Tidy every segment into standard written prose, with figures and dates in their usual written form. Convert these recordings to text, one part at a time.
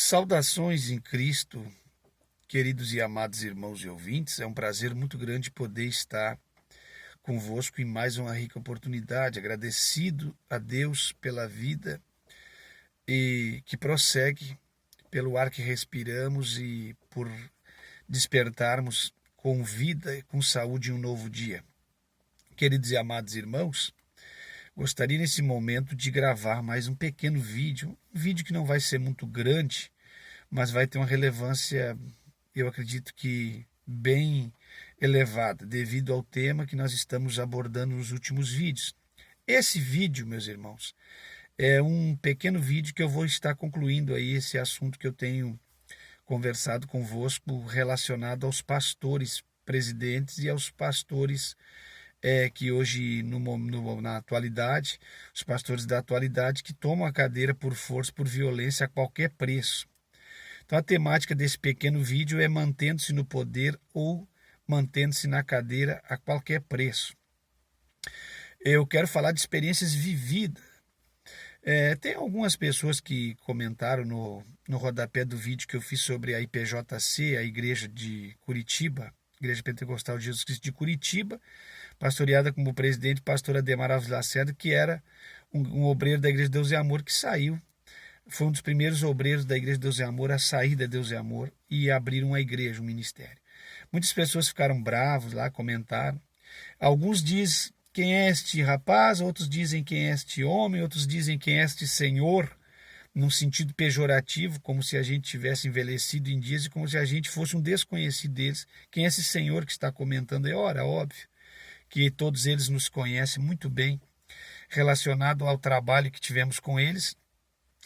Saudações em Cristo, queridos e amados irmãos e ouvintes. É um prazer muito grande poder estar convosco em mais uma rica oportunidade. Agradecido a Deus pela vida e que prossegue, pelo ar que respiramos e por despertarmos com vida e com saúde em um novo dia. Queridos e amados irmãos, gostaria nesse momento de gravar mais um pequeno vídeo, um vídeo que não vai ser muito grande, mas vai ter uma relevância, eu acredito que bem elevada, devido ao tema que nós estamos abordando nos últimos vídeos. Esse vídeo, meus irmãos, é um pequeno vídeo que eu vou estar concluindo aí esse assunto que eu tenho conversado convosco relacionado aos pastores presidentes e aos pastores que hoje, na atualidade, os pastores da atualidade que tomam a cadeira por força, por violência, a qualquer preço. Então, a temática desse pequeno vídeo é mantendo-se no poder ou mantendo-se na cadeira a qualquer preço. Eu quero falar de experiências vividas. Tem algumas pessoas que comentaram no rodapé do vídeo que eu fiz sobre a IPJC, a Igreja de Curitiba, Igreja Pentecostal de Jesus Cristo de Curitiba, pastoreada como presidente pastor Ademar Alves Lacerda, que era um obreiro da Igreja de Deus e Amor que saiu. Foi um dos primeiros obreiros da Igreja de Deus e Amor a sair da Deus e Amor e abrir uma igreja, um ministério. Muitas pessoas ficaram bravos lá, comentaram. Alguns dizem quem é este rapaz, outros dizem quem é este homem, outros dizem quem é este senhor, num sentido pejorativo, como se a gente tivesse envelhecido em dias e como se a gente fosse um desconhecido deles. Quem é esse senhor que está comentando? Ora, óbvio que todos eles nos conhecem muito bem, relacionado ao trabalho que tivemos com eles,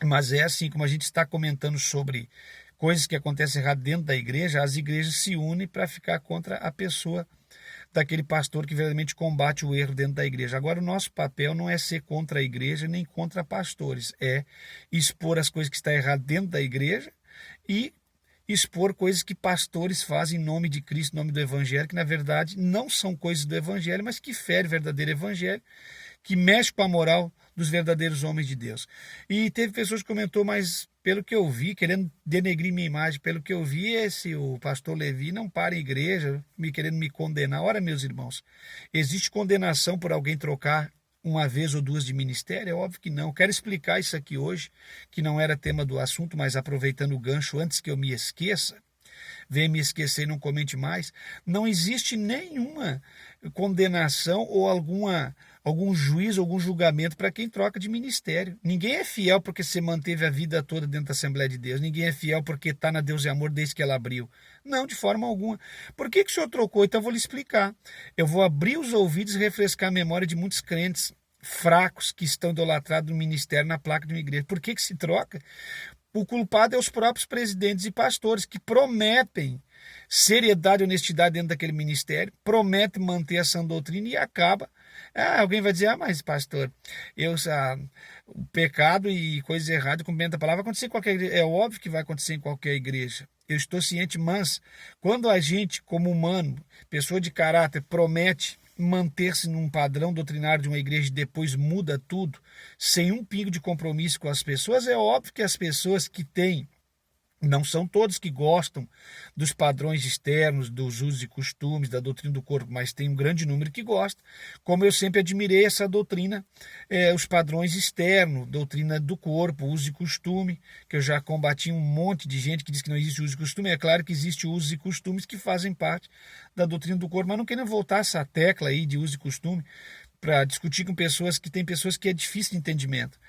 mas é assim, como a gente está comentando sobre coisas que acontecem errado dentro da igreja, as igrejas se unem para ficar contra a pessoa daquele pastor que verdadeiramente combate o erro dentro da igreja. Agora, o nosso papel não é ser contra a igreja nem contra pastores, é expor as coisas que estão erradas dentro da igreja e expor coisas que pastores fazem em nome de Cristo, em nome do Evangelho, que na verdade não são coisas do Evangelho, mas que ferem o verdadeiro Evangelho, que mexe com a moral dos verdadeiros homens de Deus. E teve pessoas que comentou, mas pelo que eu vi, querendo denegrir minha imagem, pelo que eu vi, o pastor Levi não para a igreja, querendo me condenar. Ora, meus irmãos, existe condenação por alguém trocar uma vez ou duas de ministério? É óbvio que não. Quero explicar isso aqui hoje, que não era tema do assunto, mas aproveitando o gancho antes que eu me esqueça, venha me esquecer e não comente mais. Não existe nenhuma condenação ou algum juízo, algum julgamento para quem troca de ministério. Ninguém é fiel porque se manteve a vida toda dentro da Assembleia de Deus. Ninguém é fiel porque está na Deus e Amor desde que ela abriu. Não, de forma alguma. Por que o senhor trocou? Então eu vou lhe explicar. Eu vou abrir os ouvidos e refrescar a memória de muitos crentes fracos que estão idolatrados no ministério, na placa de uma igreja. Por que se troca? O culpado é os próprios presidentes e pastores que prometem seriedade e honestidade dentro daquele ministério, prometem manter a sã doutrina e acaba. Alguém vai dizer, mas pastor, o pecado e coisas erradas, cumprimento a palavra, vai acontecer em qualquer igreja. É óbvio que vai acontecer em qualquer igreja. Eu estou ciente, mas quando a gente, como humano, pessoa de caráter, promete manter-se num padrão doutrinário de uma igreja e depois muda tudo, sem um pingo de compromisso com as pessoas, é óbvio que as pessoas que têm, não são todos que gostam dos padrões externos, dos usos e costumes, da doutrina do corpo, mas tem um grande número que gosta. Como eu sempre admirei essa doutrina, os padrões externos, doutrina do corpo, uso e costume, que eu já combati um monte de gente que diz que não existe uso e costume. É claro que existe usos e costumes que fazem parte da doutrina do corpo, mas não querendo voltar essa tecla aí de uso e costume para discutir com pessoas que é difícil de entendimento.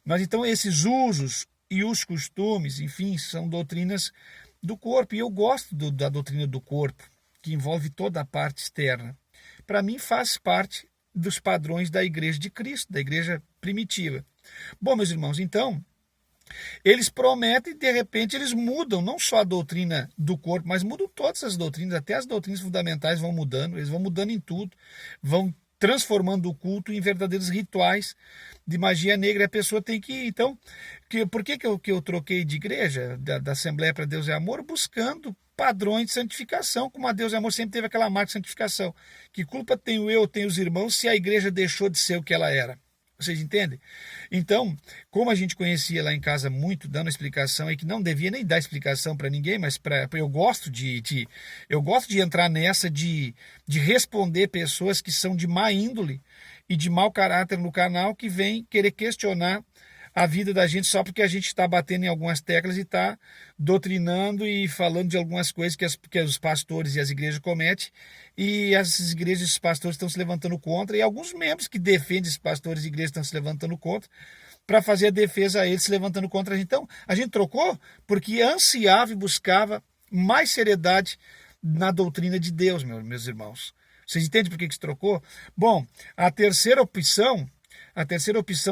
Mas então esses usos e os costumes, enfim, são doutrinas do corpo. E eu gosto da doutrina do corpo, que envolve toda a parte externa. Para mim, faz parte dos padrões da Igreja de Cristo, da Igreja primitiva. Bom, meus irmãos, então, eles prometem e, de repente, eles mudam não só a doutrina do corpo, mas mudam todas as doutrinas, até as doutrinas fundamentais vão mudando, eles vão mudando em tudo, vão transformando o culto em verdadeiros rituais de magia negra. A pessoa tem que, então, por que eu troquei de igreja, da Assembleia para Deus e Amor, buscando padrões de santificação, como a Deus e Amor sempre teve aquela marca de santificação. Que culpa tenho eu, tenho os irmãos, se a igreja deixou de ser o que ela era? Vocês entendem? Então, como a gente conhecia lá em casa muito, dando explicação, e que não devia nem dar explicação para ninguém, mas eu gosto eu gosto de entrar nessa de responder pessoas que são de má índole e de mau caráter no canal, que vêm querer questionar a vida da gente só porque a gente está batendo em algumas teclas e está doutrinando e falando de algumas coisas que os pastores e as igrejas cometem, e as igrejas e os pastores estão se levantando contra, e alguns membros que defendem esses pastores e igrejas estão se levantando contra, para fazer a defesa a eles, se levantando contra a gente. Então, a gente trocou porque ansiava e buscava mais seriedade na doutrina de Deus, meus irmãos. Vocês entendem por que se trocou? Bom, a terceira opção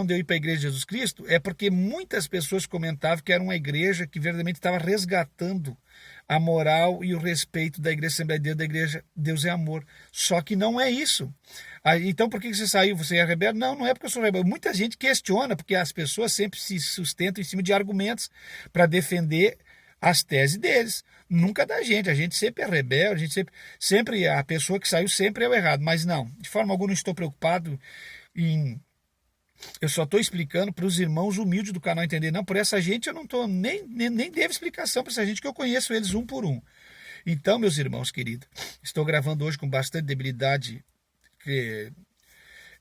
de eu ir para a Igreja de Jesus Cristo é porque muitas pessoas comentavam que era uma igreja que verdadeiramente estava resgatando a moral e o respeito da Igreja Assembleia de Deus, da Igreja Deus é Amor. Só que não é isso. Então por que você saiu? Você é rebelde? Não, não é porque eu sou rebelde. Muita gente questiona, porque as pessoas sempre se sustentam em cima de argumentos para defender as teses deles, nunca da gente. A gente sempre é rebelde, a gente sempre a pessoa que saiu sempre é o errado. Mas não, de forma alguma não estou preocupado em... Eu só estou explicando para os irmãos humildes do canal entender. Não, por essa gente eu não estou nem devo explicação para essa gente, que eu conheço eles um por um. Então, meus irmãos queridos, estou gravando hoje com bastante debilidade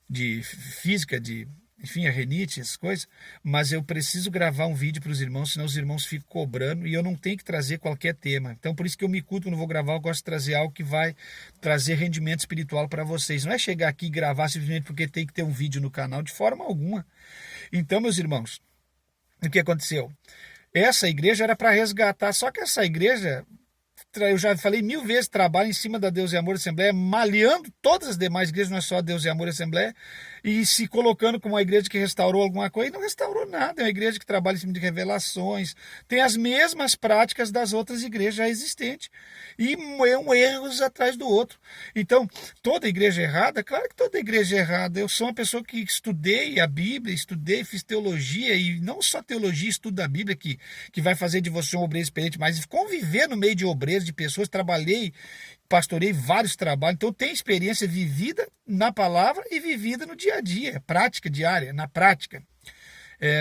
de física, enfim, a renite, essas coisas, mas eu preciso gravar um vídeo para os irmãos, senão os irmãos ficam cobrando, e eu não tenho que trazer qualquer tema. Então, por isso que eu me cuido quando vou gravar, eu gosto de trazer algo que vai trazer rendimento espiritual para vocês. Não é chegar aqui e gravar simplesmente porque tem que ter um vídeo no canal, de forma alguma. Então, meus irmãos, o que aconteceu? Essa igreja era para resgatar, só que essa igreja, eu já falei 1000 vezes, trabalha em cima da Deus e Amor Assembleia, malhando todas as demais igrejas, não é só Deus e Amor Assembleia, e se colocando como uma igreja que restaurou alguma coisa, e não restaurou nada. É uma igreja que trabalha em cima de revelações, tem as mesmas práticas das outras igrejas já existentes, e erros atrás do outro. Então, toda igreja errada? Claro que toda igreja é errada. Eu sou uma pessoa que estudei a Bíblia, fiz teologia, e não só teologia, estudo da Bíblia, que vai fazer de você um obreiro experiente, mas conviver no meio de obreiros, de pessoas, pastorei vários trabalhos, então tem experiência vivida na palavra e vivida no dia a dia, prática diária, na prática,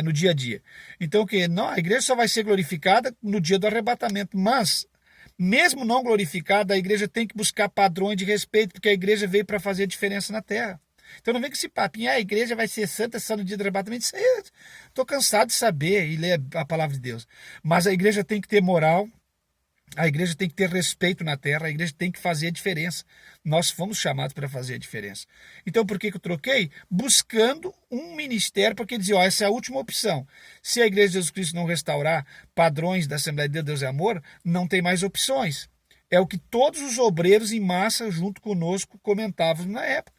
no dia a dia. Então o que? Não, a igreja só vai ser glorificada no dia do arrebatamento, mas mesmo não glorificada, a igreja tem que buscar padrões de respeito, porque a igreja veio para fazer diferença na terra. Então não vem com esse papinho, a igreja vai ser santa só no dia do arrebatamento. Isso aí eu estou cansado de saber e ler a palavra de Deus. Mas a igreja tem que ter moral, a igreja tem que ter respeito na terra, a igreja tem que fazer a diferença. Nós fomos chamados para fazer a diferença. Então, por que eu troquei? Buscando um ministério, porque dizia, essa é a última opção. Se a Igreja de Jesus Cristo não restaurar padrões da Assembleia de Deus, Deus é Amor, não tem mais opções. É o que todos os obreiros em massa, junto conosco, comentavam na época.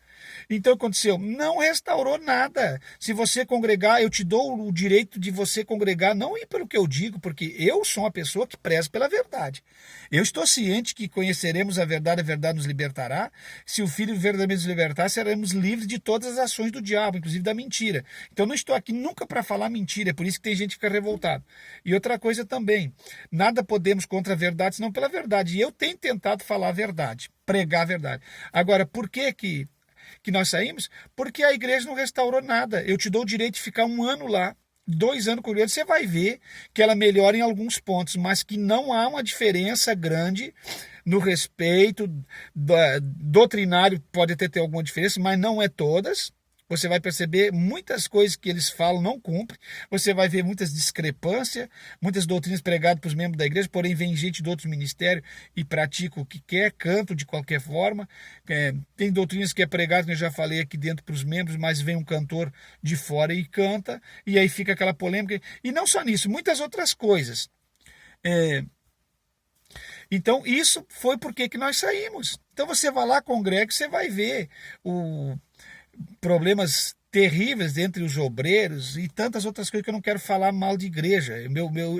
Então aconteceu, não restaurou nada. Se você congregar, eu te dou o direito de você congregar, não ir pelo que eu digo, porque eu sou uma pessoa que preza pela verdade. Eu estou ciente que conheceremos a verdade nos libertará. Se o Filho verdadeiramente nos libertar, seremos livres de todas as ações do diabo, inclusive da mentira. Então não estou aqui nunca para falar mentira, é por isso que tem gente que fica revoltada. E outra coisa também, nada podemos contra a verdade, senão pela verdade. E eu tenho tentado falar a verdade, pregar a verdade. Agora, por que nós saímos? Porque a igreja não restaurou nada. Eu te dou o direito de ficar 1 ano lá, 2 anos com a igreja, você vai ver que ela melhora em alguns pontos, mas que não há uma diferença grande no respeito doutrinário. Pode até ter alguma diferença, mas não é todas. Você vai perceber muitas coisas que eles falam não cumprem. Você vai ver muitas discrepâncias, muitas doutrinas pregadas para os membros da igreja, porém vem gente de outros ministérios e pratica o que quer, canto de qualquer forma. Tem doutrinas que é pregado, que eu já falei aqui dentro para os membros, mas vem um cantor de fora e canta, e aí fica aquela polêmica. E não só nisso, muitas outras coisas. Então, isso foi porque que nós saímos. Então, você vai lá, congrega, você vai ver problemas terríveis entre os obreiros e tantas outras coisas que eu não quero falar mal de igreja.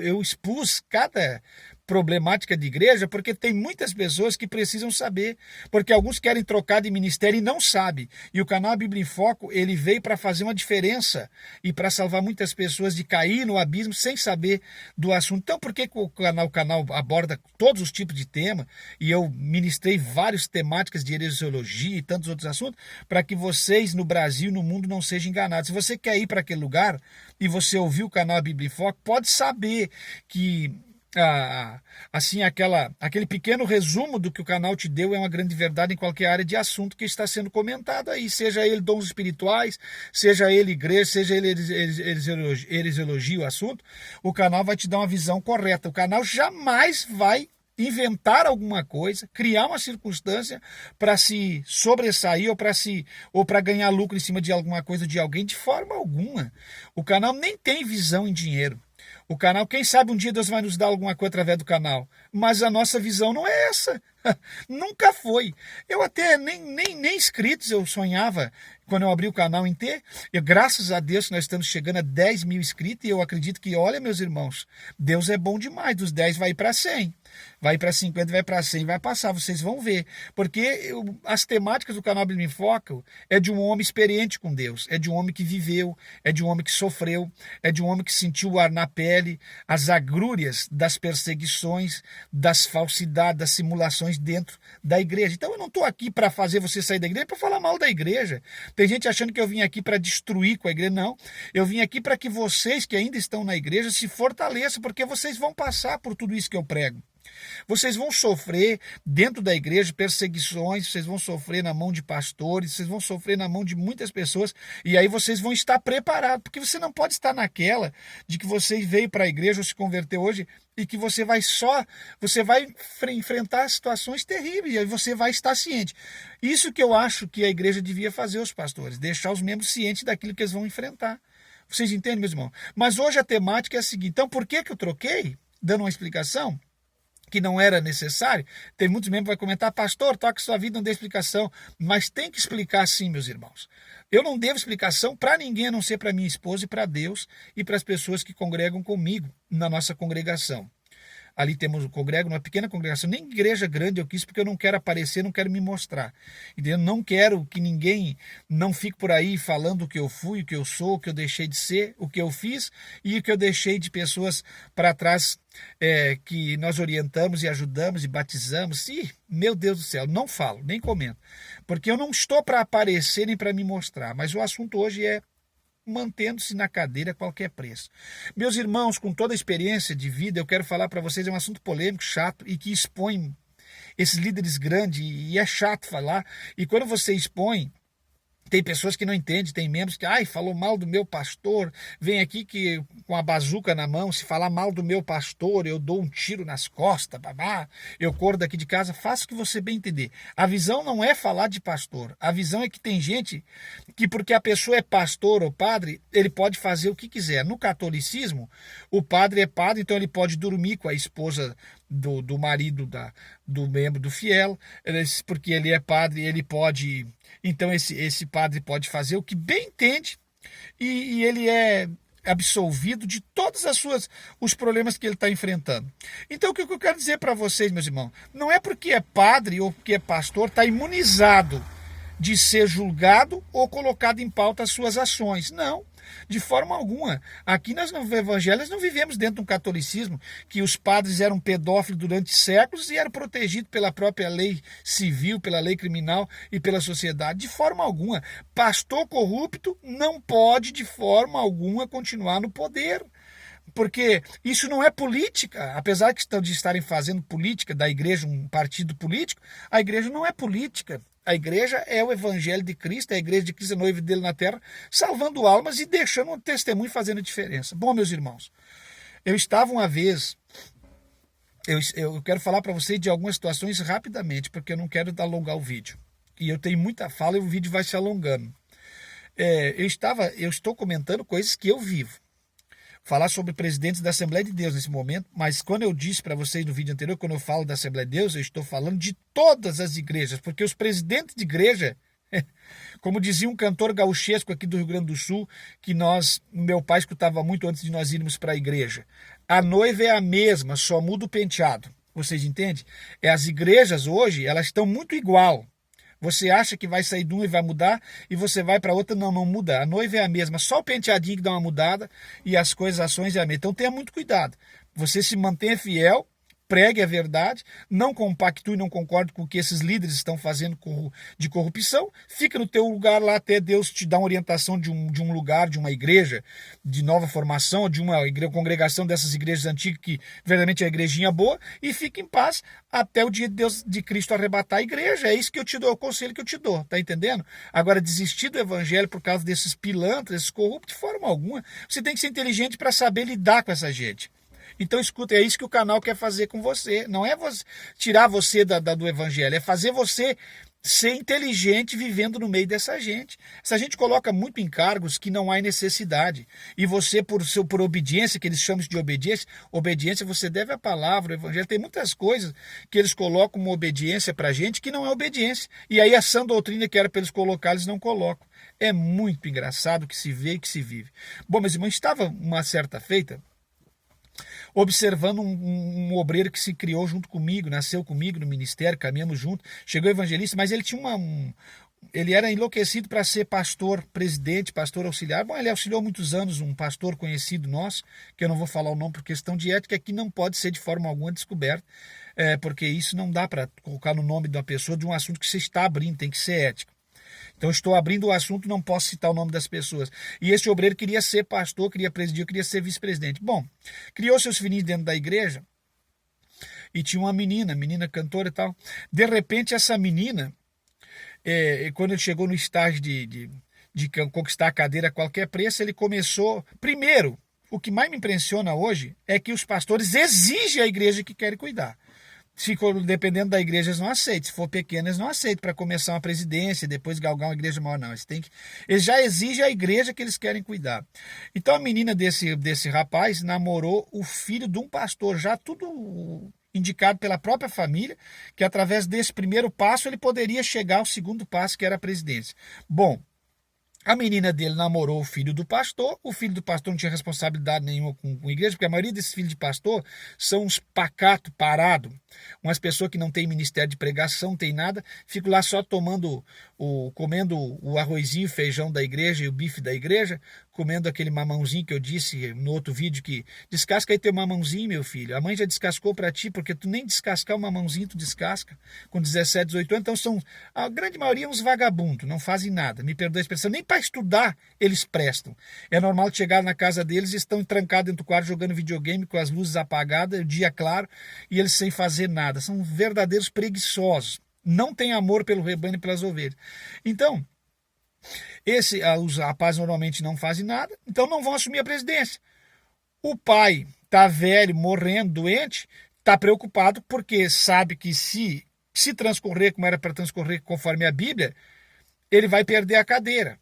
Eu expus cada problemática de igreja, porque tem muitas pessoas que precisam saber, porque alguns querem trocar de ministério e não sabem. E o canal Bíblia em Foco, ele veio para fazer uma diferença e para salvar muitas pessoas de cair no abismo sem saber do assunto. Então, por que o canal aborda todos os tipos de tema? E eu ministrei várias temáticas de heresiologia e tantos outros assuntos, para que vocês no Brasil e no mundo não sejam enganados. Se você quer ir para aquele lugar e você ouvir o canal Bíblia em Foco, pode saber que assim, aquele pequeno resumo do que o canal te deu é uma grande verdade em qualquer área de assunto que está sendo comentado aí, seja ele dons espirituais, seja ele igreja, seja ele heresiologia, o assunto, o canal vai te dar uma visão correta. O canal jamais vai inventar alguma coisa, criar uma circunstância para se sobressair ou para ganhar lucro em cima de alguma coisa de alguém, de forma alguma. O canal nem tem visão em dinheiro. O canal, quem sabe um dia Deus vai nos dar alguma coisa através do canal, mas a nossa visão não é essa. Nunca foi. Eu até nem inscritos eu sonhava quando eu abri o canal em ter. Graças a Deus nós estamos chegando a 10 mil inscritos e eu acredito que, olha, meus irmãos, Deus é bom demais. Dos 10 vai para 100. Vai para 50, vai para 100, vai passar, vocês vão ver. Porque as temáticas do canal Bíblia em Foco é de um homem experiente com Deus, é de um homem que viveu, é de um homem que sofreu, é de um homem que sentiu o ar na pele, as agrúrias das perseguições, das falsidades, das simulações dentro da igreja. Então eu não estou aqui para fazer você sair da igreja, para falar mal da igreja. Tem gente achando que eu vim aqui para destruir com a igreja. Não, eu vim aqui para que vocês que ainda estão na igreja se fortaleçam, porque vocês vão passar por tudo isso que eu prego. Vocês vão sofrer dentro da igreja perseguições, vocês vão sofrer na mão de pastores, vocês vão sofrer na mão de muitas pessoas, e aí vocês vão estar preparados, porque você não pode estar naquela de que você veio para a igreja ou se converteu hoje e que você vai enfrentar situações terríveis, e aí você vai estar ciente. Isso que eu acho que a igreja devia fazer, os pastores, deixar os membros cientes daquilo que eles vão enfrentar. Vocês entendem, meus irmãos? Mas hoje a temática é a seguinte, então por que eu troquei? Dando uma explicação que não era necessário, tem muitos membros que vão comentar, pastor, toque sua vida, não dê explicação, mas tem que explicar sim, meus irmãos. Eu não devo explicação para ninguém, a não ser para minha esposa e para Deus e para as pessoas que congregam comigo na nossa congregação. Ali temos o congrego, uma pequena congregação, nem igreja grande eu quis, porque eu não quero aparecer, não quero me mostrar. Entendeu? Não quero que ninguém não fique por aí falando o que eu fui, o que eu sou, o que eu deixei de ser, o que eu fiz e o que eu deixei de pessoas para trás que nós orientamos e ajudamos e batizamos. E, meu Deus do céu, não falo, nem comento. Porque eu não estou para aparecer nem para me mostrar, mas o assunto hoje é mantendo-se na cadeira a qualquer preço. Meus irmãos, com toda a experiência de vida, eu quero falar para vocês, é um assunto polêmico, chato e que expõe esses líderes grandes, e é chato falar, e quando você expõe, tem pessoas que não entendem, tem membros que, falou mal do meu pastor, vem aqui que com a bazuca na mão, se falar mal do meu pastor, eu dou um tiro nas costas, babá, eu corro daqui de casa, faça o que você bem entender. A visão não é falar de pastor, a visão é que tem gente que porque a pessoa é pastor ou padre, ele pode fazer o que quiser. No catolicismo, o padre é padre, então ele pode dormir com a esposa do marido do membro do fiel, porque ele é padre, ele pode... Então esse padre pode fazer o que bem entende e ele é absolvido de todos os problemas que ele está enfrentando. Então o que eu quero dizer para vocês, meus irmãos, não é porque é padre ou porque é pastor, está imunizado de ser julgado ou colocado em pauta as suas ações. Não, de forma alguma. Aqui nós no Evangelho nós não vivemos dentro de um catolicismo que os padres eram pedófilos durante séculos e eram protegidos pela própria lei civil, pela lei criminal e pela sociedade. De forma alguma. Pastor corrupto não pode de forma alguma continuar no poder. Porque isso não é política, apesar de estarem fazendo política da igreja, um partido político, a igreja não é política. A igreja é o evangelho de Cristo, a igreja de Cristo é noivo dele na terra, salvando almas e deixando um testemunho e fazendo diferença. Bom, meus irmãos, eu estava uma vez, eu quero falar para vocês de algumas situações rapidamente, porque eu não quero alongar o vídeo. E eu tenho muita fala e o vídeo vai se alongando. Eu estou comentando coisas que eu vivo. Falar sobre presidentes da Assembleia de Deus nesse momento, mas quando eu disse para vocês no vídeo anterior, quando eu falo da Assembleia de Deus, eu estou falando de todas as igrejas, porque os presidentes de igreja, como dizia um cantor gauchesco aqui do Rio Grande do Sul, que meu pai escutava muito antes de nós irmos para a igreja, A noiva é a mesma, só muda o penteado. Vocês entendem? As igrejas hoje, elas estão muito igual. Você acha que vai sair de uma e vai mudar, e você vai para outra, não muda. A noiva é a mesma, só o penteadinho que dá uma mudada, e as coisas, ações é a mesma. Então tenha muito cuidado. Você se mantenha fiel, pregue a verdade, não compactue, não concorde com o que esses líderes estão fazendo de corrupção, fica no teu lugar lá até Deus te dar uma orientação de um lugar, de uma igreja de nova formação, de uma congregação dessas igrejas antigas que verdadeiramente é uma igrejinha boa, e fica em paz até o dia de Deus, de Cristo arrebatar a igreja. É isso que eu te dou, é o conselho que eu te dou, tá entendendo? Agora, desistir do evangelho por causa desses pilantras, desses corruptos, de forma alguma. Você tem que ser inteligente para saber lidar com essa gente. Então, escuta, é isso que o canal quer fazer com você. Não é tirar você do evangelho, é fazer você ser inteligente vivendo no meio dessa gente. Essa gente coloca muito em cargos que não há necessidade. E você, por obediência, que eles chamam de obediência, você deve a palavra, o evangelho. Tem muitas coisas que eles colocam como obediência para a gente que não é obediência. E aí a sã doutrina que era para eles colocar, eles não colocam. É muito engraçado que se vê e que se vive. Bom, meus irmãos, estava uma certa feita observando um obreiro que se criou junto comigo, nasceu comigo no ministério, caminhamos junto, chegou evangelista, mas ele tinha ele era enlouquecido para ser pastor, presidente, pastor auxiliar. Bom, ele auxiliou muitos anos um pastor conhecido nosso, que eu não vou falar o nome por questão de ética, que não pode ser de forma alguma descoberto, porque isso não dá para colocar no nome da pessoa de um assunto que você está abrindo, tem que ser ético. Então, estou abrindo o assunto, não posso citar o nome das pessoas. E esse obreiro queria ser pastor, queria presidir, queria ser vice-presidente. Bom, criou seus filhinhos dentro da igreja e tinha uma menina cantora e tal. De repente, essa menina, quando ele chegou no estágio de conquistar a cadeira a qualquer preço, ele começou... Primeiro, o que mais me impressiona hoje é que os pastores exigem à igreja que querem cuidar. Se for, dependendo da igreja, eles não aceitam. Se for pequeno, eles não aceitam para começar uma presidência, depois galgar uma igreja maior, não. Eles já exigem a igreja que eles querem cuidar. Então a menina desse rapaz namorou o filho de um pastor, já tudo indicado pela própria família, que através desse primeiro passo ele poderia chegar ao segundo passo, que era a presidência. Bom, a menina dele namorou o filho do pastor não tinha responsabilidade nenhuma com a igreja, porque a maioria desses filhos de pastor são uns pacato, parado, umas pessoas que não têm ministério de pregação, não tem nada, ficam lá só comendo o arrozinho, o feijão da igreja e o bife da igreja, comendo aquele mamãozinho que eu disse no outro vídeo, que descasca aí teu mamãozinho, meu filho, a mãe já descascou para ti, porque tu nem descascar o mamãozinho, tu descasca, com 17, 18 anos, então a grande maioria uns vagabundos, não fazem nada, me perdoa a expressão, nem para estudar eles prestam. É normal chegar na casa deles e estão trancados dentro do quarto jogando videogame com as luzes apagadas, o dia claro, e eles sem fazer nada, são verdadeiros preguiçosos, não têm amor pelo rebanho e pelas ovelhas. Então, os rapazes normalmente não fazem nada, então não vão assumir a presidência. O pai está velho, morrendo, doente, está preocupado porque sabe que se transcorrer como era para transcorrer conforme a Bíblia, ele vai perder a cadeira.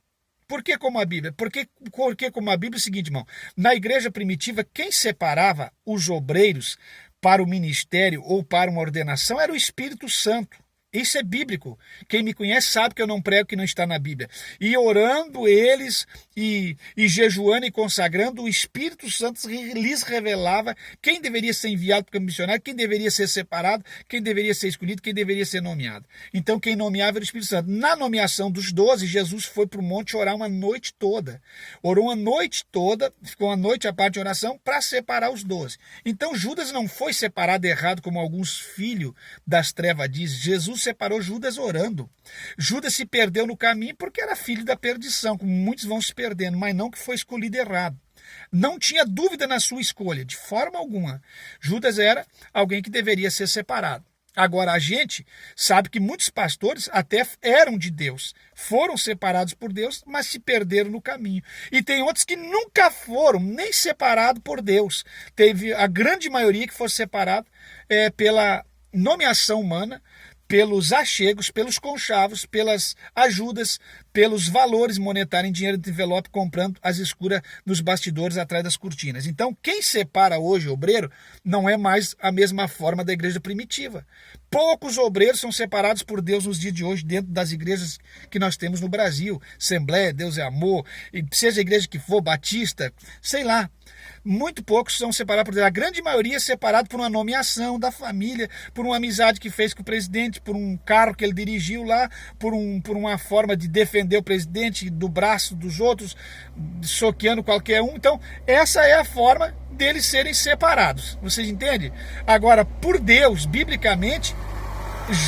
Por que como a Bíblia? Porque como a Bíblia é o seguinte, irmão, na igreja primitiva, quem separava os obreiros para o ministério ou para uma ordenação era o Espírito Santo. Isso é bíblico. Quem me conhece sabe que eu não prego que não está na Bíblia. E orando eles e jejuando e consagrando, o Espírito Santo lhes revelava quem deveria ser enviado para o missionário, quem deveria ser separado, quem deveria ser escolhido, quem deveria ser nomeado. Então quem nomeava era o Espírito Santo. Na nomeação dos 12, Jesus foi para o monte orar uma noite toda. Orou uma noite toda, ficou uma noite à parte de oração para separar os 12. Então Judas não foi separado errado como alguns filhos das trevas dizem. Jesus separou Judas orando. Judas se perdeu no caminho porque era filho da perdição, como muitos vão se perdendo, mas não que foi escolhido errado. Não tinha dúvida na sua escolha, de forma alguma. Judas era alguém que deveria ser separado. Agora, a gente sabe que muitos pastores até eram de Deus, foram separados por Deus, mas se perderam no caminho. E tem outros que nunca foram nem separados por Deus. Teve a grande maioria que foi separado pela nomeação humana, pelos achegos, pelos conchavos, pelas ajudas, pelos valores monetários em dinheiro de envelope, comprando as escuras nos bastidores atrás das cortinas. Então, quem separa hoje o obreiro não é mais a mesma forma da igreja primitiva. Poucos obreiros são separados por Deus nos dias de hoje dentro das igrejas que nós temos no Brasil. Assembleia, Deus é Amor, e seja a igreja que for, Batista, sei lá. Muito poucos são separados por Deus. A grande maioria é separado por uma nomeação da família, por uma amizade que fez com o presidente, por um carro que ele dirigiu lá, por uma forma de defender o presidente do braço dos outros, soqueando qualquer um. Então, essa é a forma deles serem separados. Vocês entendem? Agora, por Deus, biblicamente,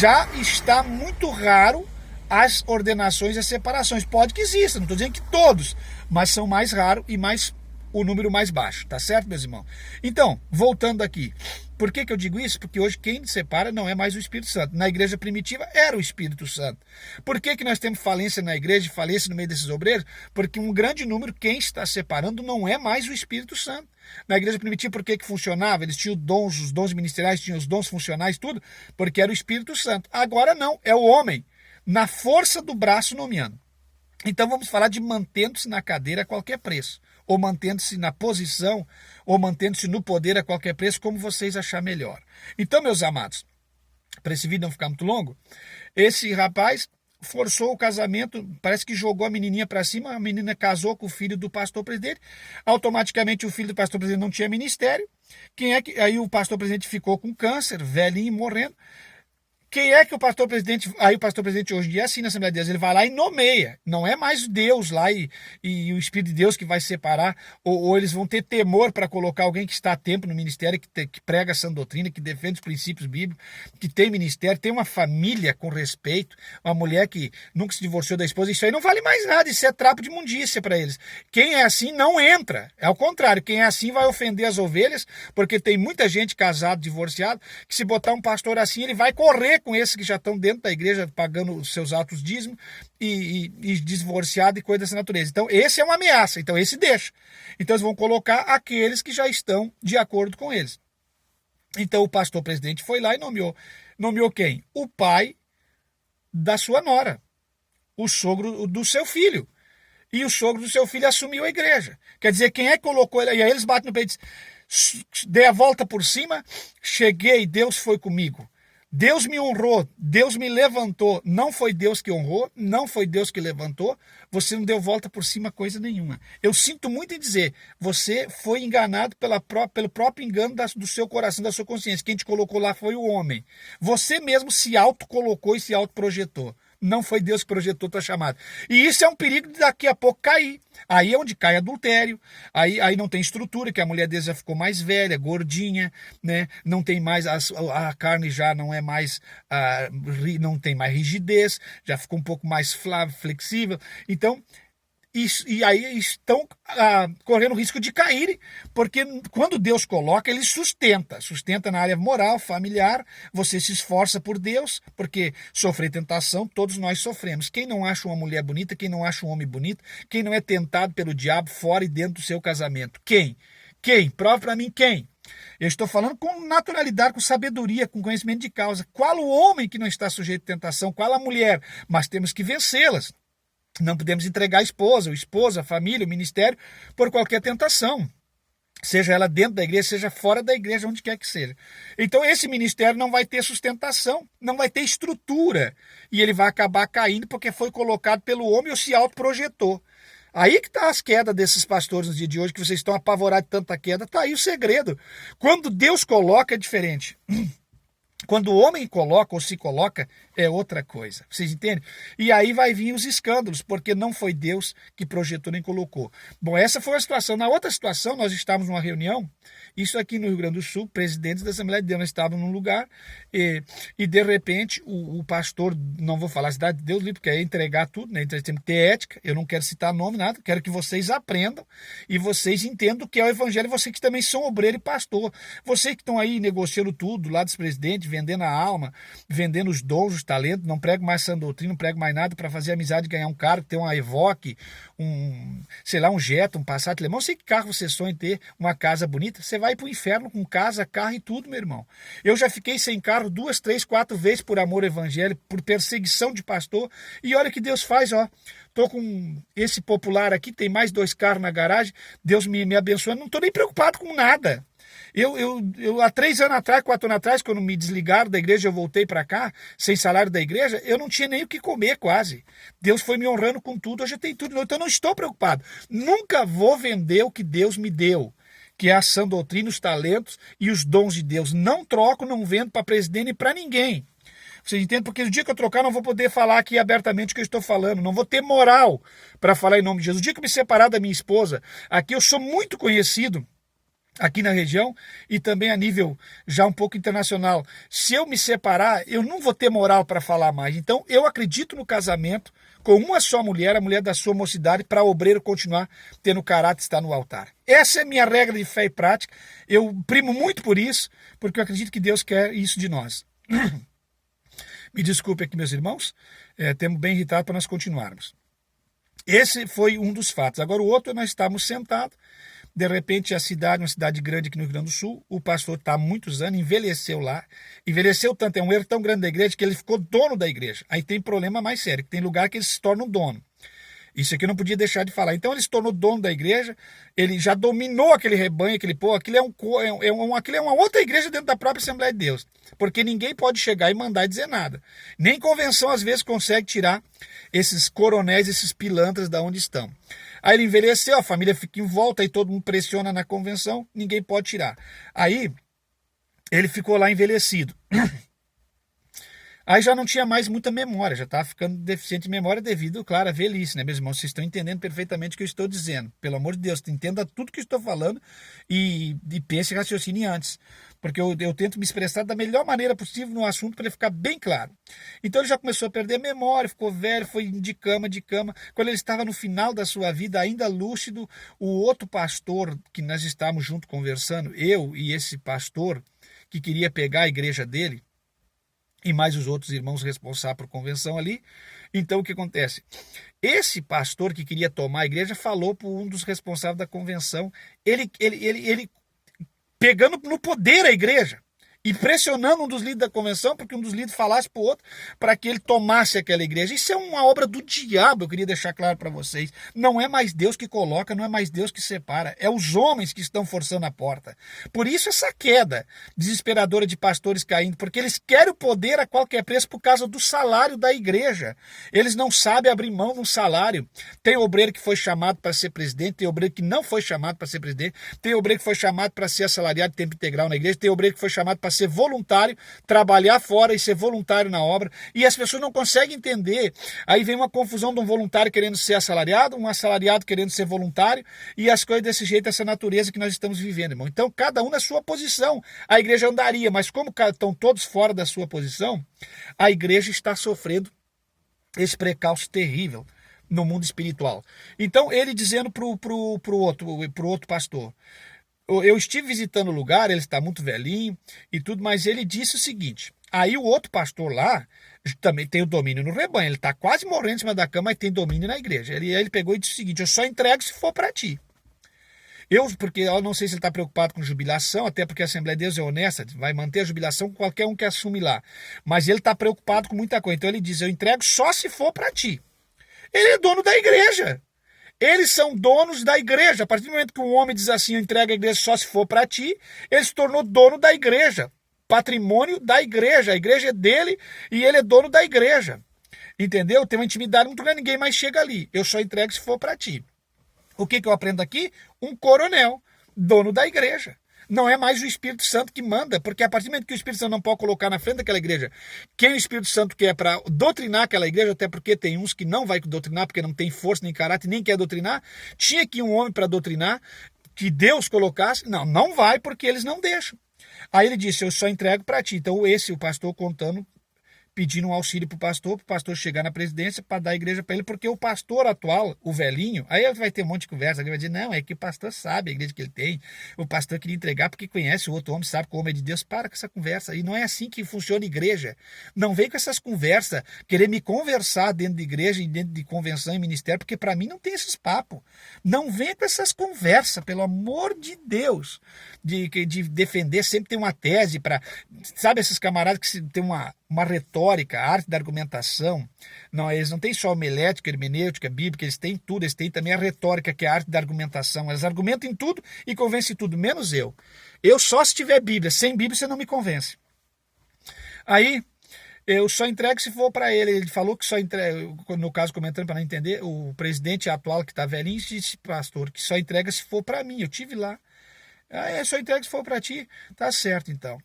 já está muito raro as ordenações e as separações. Pode que exista, não estou dizendo que todos, mas são mais raros e o número mais baixo, tá certo, meus irmãos? Então, voltando aqui, por que eu digo isso? Porque hoje quem separa não é mais o Espírito Santo. Na igreja primitiva era o Espírito Santo. Por que nós temos falência na igreja, falência no meio desses obreiros? Porque um grande número, quem está separando não é mais o Espírito Santo. Na igreja primitiva, por que funcionava? Eles tinham os dons ministeriais, tinham os dons funcionais, tudo, porque era o Espírito Santo. Agora não, é o homem, na força do braço nomeando. Então vamos falar de mantendo-se na cadeira a qualquer preço, ou mantendo-se na posição, ou mantendo-se no poder a qualquer preço, como vocês acharem melhor. Então, meus amados, para esse vídeo não ficar muito longo, esse rapaz forçou o casamento, parece que jogou a menininha para cima, a menina casou com o filho do pastor presidente, automaticamente o filho do pastor presidente não tinha ministério, aí o pastor presidente ficou com câncer, velhinho, morrendo. Quem é que o pastor presidente... Aí o pastor presidente hoje em dia é assim na Assembleia de Deus, ele vai lá e nomeia. Não é mais Deus lá e o Espírito de Deus que vai separar, ou eles vão ter temor para colocar alguém que está há tempo no ministério, que prega a sã doutrina, que defende os princípios bíblicos, que tem ministério, tem uma família com respeito, uma mulher que nunca se divorciou da esposa. Isso aí não vale mais nada, isso é trapo de imundícia para eles. Quem é assim não entra. É ao contrário, quem é assim vai ofender as ovelhas, porque tem muita gente casada, divorciada, que se botar um pastor assim, ele vai correr com esses que já estão dentro da igreja pagando os seus altos dízimos e divorciado e coisa dessa natureza. Então, esse é uma ameaça. Então, esse deixa. Então, eles vão colocar aqueles que já estão de acordo com eles. Então, o pastor presidente foi lá e nomeou. Nomeou quem? O pai da sua nora. O sogro do seu filho. E o sogro do seu filho assumiu a igreja. Quer dizer, quem é que colocou ele? E aí eles batem no peito e dizem, dei a volta por cima, cheguei, Deus foi comigo. Deus me honrou, Deus me levantou, não foi Deus que honrou, não foi Deus que levantou, você não deu volta por cima coisa nenhuma. Eu sinto muito em dizer, você foi enganado pelo próprio engano do seu coração, da sua consciência. Quem te colocou lá foi o homem. Você mesmo se autocolocou e se autoprojetou. Não foi Deus que projetou tua chamada. E isso é um perigo de daqui a pouco cair. Aí é onde cai adultério, aí não tem estrutura, que a mulher dele já ficou mais velha, gordinha, né? Não tem mais, a carne já não é mais, não tem mais rigidez, já ficou um pouco mais flexível. Então, e aí estão correndo o risco de caírem, porque quando Deus coloca, ele sustenta na área moral, familiar, você se esforça por Deus, porque sofrer tentação, todos nós sofremos. Quem não acha uma mulher bonita, quem não acha um homem bonito, quem não é tentado pelo diabo fora e dentro do seu casamento? Quem? Prova para mim quem? Eu estou falando com naturalidade, com sabedoria, com conhecimento de causa. Qual o homem que não está sujeito à tentação? Qual a mulher? Mas temos que vencê-las. Não podemos entregar a esposa, o esposo, a família, o ministério, por qualquer tentação. Seja ela dentro da igreja, seja fora da igreja, onde quer que seja. Então esse ministério não vai ter sustentação, não vai ter estrutura. E ele vai acabar caindo porque foi colocado pelo homem ou se autoprojetou. Aí que está as quedas desses pastores no dia de hoje, que vocês estão apavorados de tanta queda. Está aí o segredo. Quando Deus coloca, é diferente. Quando o homem coloca ou se coloca, é outra coisa. Vocês entendem? E aí vai vir os escândalos, porque não foi Deus que projetou nem colocou. Bom, essa foi a situação. Na outra situação, nós estávamos numa reunião, isso aqui no Rio Grande do Sul, presidentes da Assembleia de Deus, nós estávamos num lugar e de repente o pastor, não vou falar a cidade de Deus, porque é entregar tudo, né? Então temos que ter ética, eu não quero citar nome, nada, quero que vocês aprendam e vocês entendam o que é o evangelho, vocês que também são obreiro e pastor, vocês que estão aí negociando tudo, lá dos presidentes, vendendo a alma, vendendo os dons, os talentos, não prego mais sã doutrina, não prego mais nada para fazer amizade, ganhar um carro, ter uma Evoque, um Jetta, um Passat alemão, sei que carro você sonha em ter, uma casa bonita, você vai para o inferno com casa, carro e tudo, meu irmão. Eu já fiquei sem carro 2, 3, 4 vezes por amor evangélico, por perseguição de pastor, e olha o que Deus faz, ó. Tô com esse popular aqui, tem mais 2 carros na garagem, Deus me abençoando, não estou nem preocupado com nada. Eu há 3 anos atrás, 4 anos atrás, quando me desligaram da igreja, eu voltei para cá, sem salário da igreja, eu não tinha nem o que comer quase. Deus foi me honrando com tudo, hoje eu tenho tudo, então eu não estou preocupado. Nunca vou vender o que Deus me deu, que é a sã doutrina, os talentos e os dons de Deus. Não troco, não vendo para presidente e para ninguém. Vocês entendem? Porque o dia que eu trocar, não vou poder falar aqui abertamente o que eu estou falando. Não vou ter moral para falar em nome de Jesus. O dia que eu me separar da minha esposa, aqui eu sou muito conhecido, aqui na região e também a nível já um pouco internacional. Se eu me separar, eu não vou ter moral para falar mais. Então, eu acredito no casamento com uma só mulher, a mulher da sua mocidade, para o obreiro continuar tendo caráter e estar no altar. Essa é a minha regra de fé e prática. Eu primo muito por isso, porque eu acredito que Deus quer isso de nós. Me desculpe aqui, meus irmãos, temos bem irritado para nós continuarmos. Esse foi um dos fatos. Agora, o outro, nós estávamos sentados, de repente a cidade, uma cidade grande aqui no Rio Grande do Sul, o pastor está há muitos anos, envelheceu lá, envelheceu tanto, é um erro tão grande da igreja que ele ficou dono da igreja. Aí tem problema mais sério, que tem lugar que ele se torna um dono. Isso aqui eu não podia deixar de falar. Então ele se tornou dono da igreja, ele já dominou aquele rebanho, aquele povo, aquilo é uma outra igreja dentro da própria Assembleia de Deus. Porque ninguém pode chegar e mandar e dizer nada. Nem convenção às vezes consegue tirar esses coronéis, esses pilantras da onde estão. Aí ele envelheceu, a família fica em volta, aí todo mundo pressiona na convenção, ninguém pode tirar. Aí ele ficou lá envelhecido. Aí já não tinha mais muita memória, já estava ficando deficiente de memória devido, claro, à velhice, né, meus irmãos? Vocês estão entendendo perfeitamente o que eu estou dizendo. Pelo amor de Deus, entenda tudo que eu estou falando e pense e raciocine antes. Porque eu tento me expressar da melhor maneira possível no assunto para ele ficar bem claro. Então ele já começou a perder a memória, ficou velho, foi de cama. Quando ele estava no final da sua vida, ainda lúcido, o outro pastor que nós estávamos junto conversando, eu e esse pastor que queria pegar a igreja dele, e mais os outros irmãos responsáveis por convenção ali. Então o que acontece? Esse pastor que queria tomar a igreja falou para um dos responsáveis da convenção, ele pegando no poder a igreja e pressionando um dos líderes da convenção, porque um dos líderes falasse para o outro, para que ele tomasse aquela igreja. Isso é uma obra do diabo, eu queria deixar claro para vocês. Não é mais Deus que coloca, não é mais Deus que separa, é os homens que estão forçando a porta. Por isso essa queda desesperadora de pastores caindo, porque eles querem o poder a qualquer preço por causa do salário da igreja. Eles não sabem abrir mão de um salário. Tem obreiro que foi chamado para ser presidente, tem obreiro que não foi chamado para ser presidente, tem obreiro que foi chamado para ser assalariado de tempo integral na igreja, tem obreiro que foi chamado para ser voluntário, trabalhar fora e ser voluntário na obra, e as pessoas não conseguem entender. Aí vem uma confusão de um voluntário querendo ser assalariado, um assalariado querendo ser voluntário, e as coisas desse jeito, essa natureza que nós estamos vivendo, irmão. Então, cada um na sua posição. A igreja andaria, mas como estão todos fora da sua posição, a igreja está sofrendo esse precalço terrível no mundo espiritual. Então, ele dizendo pro outro pastor, eu estive visitando o lugar, ele está muito velhinho e tudo, mas ele disse o seguinte, aí o outro pastor lá também tem o domínio no rebanho, ele está quase morrendo em cima da cama, mas tem domínio na igreja. Ele pegou e disse o seguinte, eu só entrego se for para ti. Porque eu não sei se ele está preocupado com jubilação, até porque a Assembleia de Deus é honesta, vai manter a jubilação com qualquer um que assume lá. Mas ele está preocupado com muita coisa. Então ele diz, eu entrego só se for para ti. Ele é dono da igreja. Eles são donos da igreja. A partir do momento que um homem diz assim, eu entrego a igreja só se for para ti, ele se tornou dono da igreja. Patrimônio da igreja. A igreja é dele e ele é dono da igreja. Entendeu? Tem uma intimidade muito grande, ninguém mais chega ali. Eu só entrego se for para ti. O que eu aprendo aqui? Um coronel, dono da igreja. Não é mais o Espírito Santo que manda, porque a partir do momento que o Espírito Santo não pode colocar na frente daquela igreja quem o Espírito Santo quer para doutrinar aquela igreja, até porque tem uns que não vai doutrinar, porque não tem força nem caráter, nem quer doutrinar, tinha que ir um homem para doutrinar, que Deus colocasse, não vai, porque eles não deixam. Aí ele disse, eu só entrego para ti. Então o pastor contando, pedindo um auxílio para o pastor chegar na presidência para dar a igreja para ele, porque o pastor atual, o velhinho, aí vai ter um monte de conversa, ele vai dizer, não, é que o pastor sabe a igreja que ele tem, o pastor queria entregar porque conhece o outro homem, sabe que o homem é de Deus. Para com essa conversa, e não é assim que funciona a igreja. Não vem com essas conversas, querer me conversar dentro de igreja e dentro de convenção e ministério, porque para mim não tem esses papos. Não vem com essas conversas, pelo amor de Deus, de defender, sempre tem uma tese para, sabe, esses camaradas que tem uma retórica, a arte da argumentação. Não, eles não têm só homilética, hermenêutica, bíblica, eles têm tudo, eles têm também a retórica, que é a arte da argumentação. Eles argumentam em tudo e convencem tudo, menos eu. Eu só se tiver Bíblia, sem Bíblia você não me convence. Aí, eu só entrego se for para ele. Ele falou que só entrega, no caso, comentando para não entender, o presidente atual que está velhinho disse, pastor, que só entrega se for para mim. Eu tive lá. Ah, só entrega se for para ti. Tá certo, então.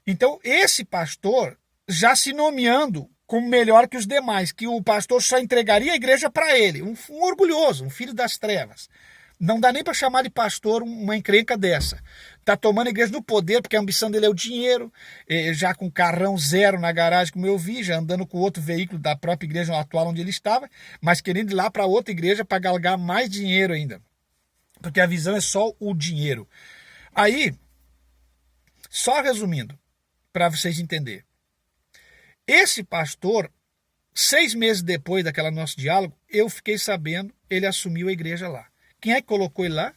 Então, esse pastor já se nomeando como melhor que os demais, que o pastor só entregaria a igreja para ele. Um orgulhoso, um filho das trevas. Não dá nem para chamar de pastor uma encrenca dessa. Está tomando a igreja no poder, porque a ambição dele é o dinheiro, já com carrão zero na garagem, como eu vi, já andando com outro veículo da própria igreja atual onde ele estava, mas querendo ir lá para outra igreja para galgar mais dinheiro ainda. Porque a visão é só o dinheiro. Aí, só resumindo, para vocês entenderem. Esse pastor, 6 meses depois daquele nosso diálogo, eu fiquei sabendo, ele assumiu a igreja lá. Quem é que colocou ele lá?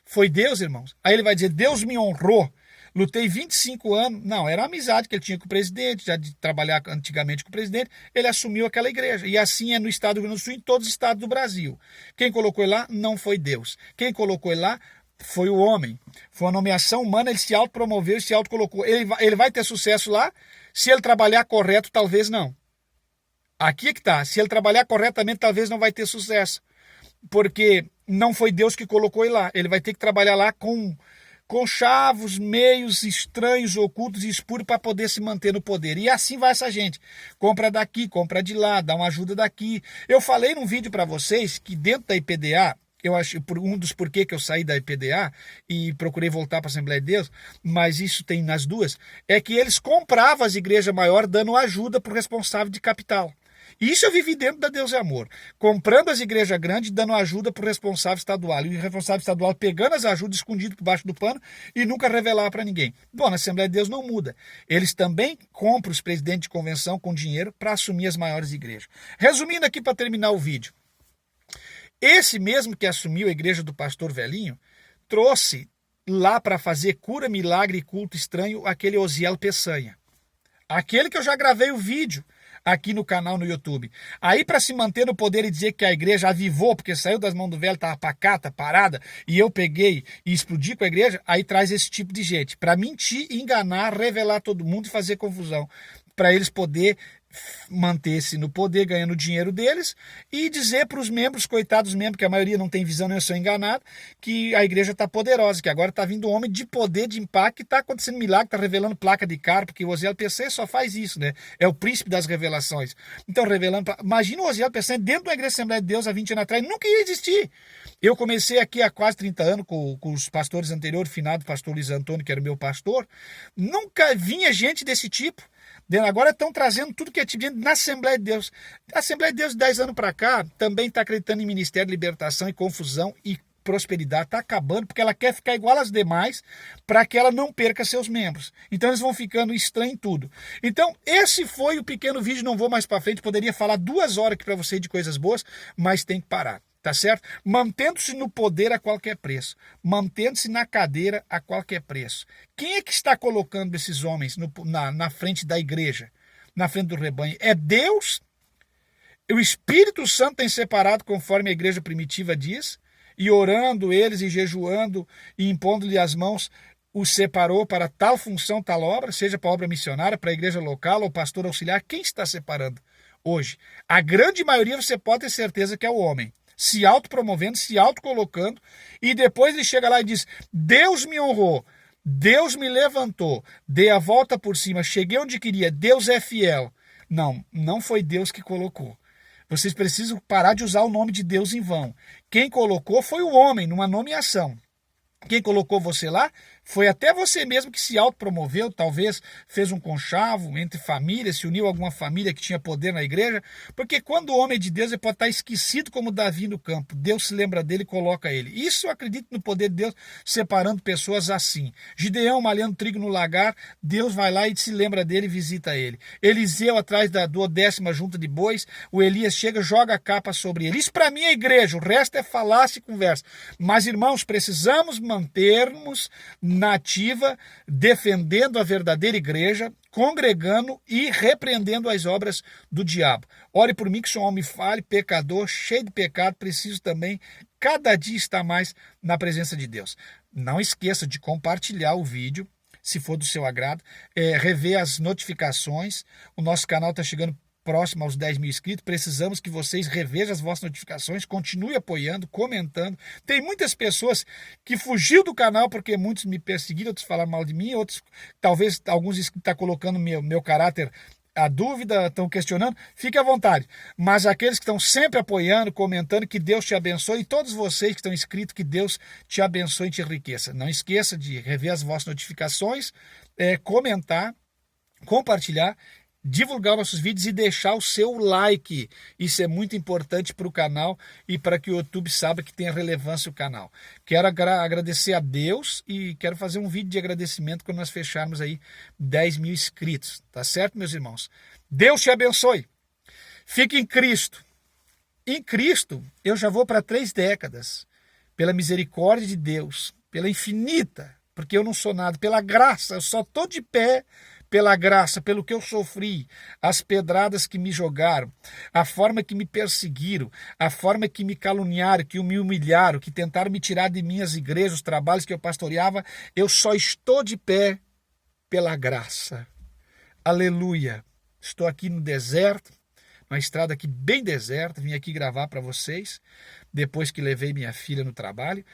Foi Deus, irmãos. Aí ele vai dizer, Deus me honrou. Lutei 25 anos. Não, era a amizade que ele tinha com o presidente, já de trabalhar antigamente com o presidente. Ele assumiu aquela igreja. E assim é no estado do Rio Grande do Sul e em todos os estados do Brasil. Quem colocou ele lá não foi Deus. Quem colocou ele lá foi o homem. Foi uma nomeação humana, ele se autopromoveu e se autocolocou. Ele vai ter sucesso lá. Se ele trabalhar correto, talvez não. Aqui é que está. Se ele trabalhar corretamente, talvez não vai ter sucesso. Porque não foi Deus que colocou ele lá. Ele vai ter que trabalhar lá com chavos, meios estranhos, ocultos e escuros para poder se manter no poder. E assim vai essa gente. Compra daqui, compra de lá, dá uma ajuda daqui. Eu falei num vídeo para vocês que dentro da IPDA, eu acho um dos porquê que eu saí da IPDA e procurei voltar para a Assembleia de Deus, mas isso tem nas duas, é que eles compravam as igrejas maiores dando ajuda para o responsável de capital. Isso eu vivi dentro da Deus é Amor, comprando as igrejas grandes, dando ajuda para o responsável estadual, e o responsável estadual pegando as ajudas escondidas por baixo do pano e nunca revelar para ninguém. Bom, na Assembleia de Deus não muda. Eles também compram os presidentes de convenção com dinheiro para assumir as maiores igrejas. Resumindo aqui para terminar o vídeo, esse mesmo que assumiu a igreja do pastor velhinho, trouxe lá para fazer cura, milagre e culto estranho aquele Osiel Peçanha. Aquele que eu já gravei o vídeo aqui no canal no YouTube. Aí para se manter no poder e dizer que a igreja avivou, porque saiu das mãos do velho, estava pacata, parada, e eu peguei e explodi com a igreja, aí traz esse tipo de gente. Para mentir, enganar, revelar todo mundo e fazer confusão. Para eles poder manter-se no poder, ganhando o dinheiro deles, e dizer para os membros, coitados membros, que a maioria não tem visão, nem eu sou enganado, que a igreja está poderosa, que agora está vindo um homem de poder, de impacto, que está acontecendo milagre, está revelando placa de carro, porque o Osiel Peçanha só faz isso, né? É o príncipe das revelações. Então, revelando... Imagina o Osiel Peçanha dentro da Igreja Assembleia de Deus há 20 anos atrás, nunca ia existir. Eu comecei aqui há quase 30 anos com os pastores anteriores, finado pastor Luiz Antônio, que era o meu pastor, nunca vinha gente desse tipo. Agora estão trazendo tudo que é tipo na Assembleia de Deus. A Assembleia de Deus, 10 anos para cá, também está acreditando em Ministério de Libertação e Confusão e Prosperidade. Está acabando porque ela quer ficar igual às demais para que ela não perca seus membros. Então eles vão ficando estranhos em tudo. Então esse foi o pequeno vídeo, não vou mais para frente. Poderia falar 2 horas aqui para você de coisas boas, mas tem que parar. Tá certo? Mantendo-se no poder a qualquer preço. Mantendo-se na cadeira a qualquer preço. Quem é que está colocando esses homens na frente da igreja? Na frente do rebanho? É Deus? O Espírito Santo tem separado, conforme a igreja primitiva diz, e orando eles e jejuando e impondo-lhe as mãos, os separou para tal função, tal obra, seja para a obra missionária, para a igreja local ou pastor auxiliar. Quem está separando hoje? A grande maioria você pode ter certeza que é o homem. Se autopromovendo, se autocolocando, e depois ele chega lá e diz, Deus me honrou, Deus me levantou, dei a volta por cima, cheguei onde queria, Deus é fiel. Não, não foi Deus que colocou. Vocês precisam parar de usar o nome de Deus em vão. Quem colocou foi o homem, numa nomeação. Quem colocou você lá Foi até você mesmo que se autopromoveu, talvez fez um conchavo entre famílias, se uniu a alguma família que tinha poder na igreja, porque quando o homem é de Deus, ele pode estar esquecido como Davi no campo. Deus se lembra dele e coloca ele. Isso eu acredito no poder de Deus, separando pessoas assim. Gideão malhando trigo no lagar, Deus vai lá e se lembra dele e visita ele. Eliseu atrás da 10ª junta de bois, o Elias chega, joga a capa sobre ele. Isso para mim é igreja, o resto é falácia e conversa. Mas, irmãos, precisamos mantermos na ativa, defendendo a verdadeira igreja, congregando e repreendendo as obras do diabo. Ore por mim que sou um homem falho, pecador, cheio de pecado, preciso também cada dia estar mais na presença de Deus. Não esqueça de compartilhar o vídeo, se for do seu agrado, rever as notificações. O nosso canal está chegando próximo aos 10 mil inscritos, precisamos que vocês revejam as vossas notificações, continue apoiando, comentando. Tem muitas pessoas que fugiu do canal porque muitos me perseguiram, outros falaram mal de mim, outros, talvez alguns estão colocando meu caráter à dúvida, estão questionando, fique à vontade. Mas aqueles que estão sempre apoiando, comentando, que Deus te abençoe, e todos vocês que estão inscritos, que Deus te abençoe e te enriqueça. Não esqueça de rever as vossas notificações, comentar, compartilhar, divulgar nossos vídeos e deixar o seu like. Isso é muito importante para o canal e para que o YouTube saiba que tenha relevância o canal. Quero agradecer a Deus e quero fazer um vídeo de agradecimento quando nós fecharmos aí 10 mil inscritos. Tá certo, meus irmãos? Deus te abençoe. Fique em Cristo. Em Cristo, eu já vou para 3 décadas. Pela misericórdia de Deus, pela infinita, porque eu não sou nada, pela graça, eu só estou de pé pela graça, pelo que eu sofri, as pedradas que me jogaram, a forma que me perseguiram, a forma que me caluniaram, que me humilharam, que tentaram me tirar de minhas igrejas, os trabalhos que eu pastoreava, eu só estou de pé pela graça. Aleluia! Estou aqui no deserto, uma estrada aqui bem deserta, vim aqui gravar para vocês, depois que levei minha filha no trabalho,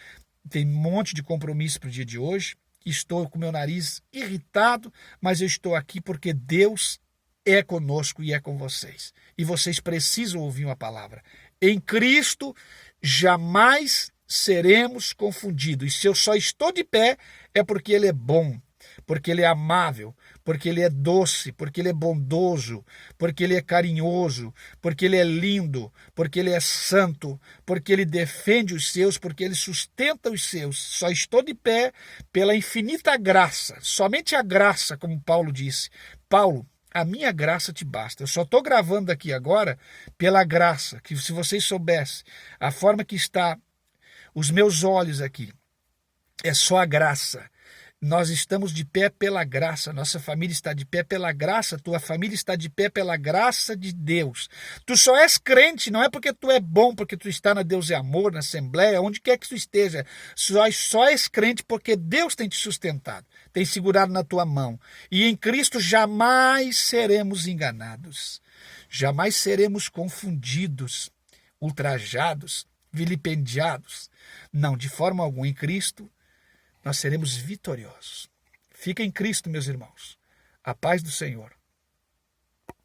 tem um monte de compromisso para o dia de hoje, estou com meu nariz irritado, mas eu estou aqui porque Deus é conosco e é com vocês. E vocês precisam ouvir uma palavra. Em Cristo jamais seremos confundidos. E se eu só estou de pé, é porque Ele é bom, porque Ele é amável, porque Ele é doce, porque Ele é bondoso, porque Ele é carinhoso, porque Ele é lindo, porque Ele é santo, porque Ele defende os seus, porque Ele sustenta os seus. Só estou de pé pela infinita graça, somente a graça, como Paulo disse. Paulo, a minha graça te basta. Eu só estou gravando aqui agora pela graça, que se vocês soubessem a forma que está os meus olhos aqui, é só a graça. Nós estamos de pé pela graça, nossa família está de pé pela graça, tua família está de pé pela graça de Deus. Tu só és crente, não é porque tu é bom, porque tu está na Deus é Amor, na Assembleia, onde quer que tu esteja. Só és crente porque Deus tem te sustentado, tem segurado na tua mão. E em Cristo jamais seremos enganados, jamais seremos confundidos, ultrajados, vilipendiados. Não, de forma alguma, em Cristo nós seremos vitoriosos. Fica em Cristo, meus irmãos. A paz do Senhor.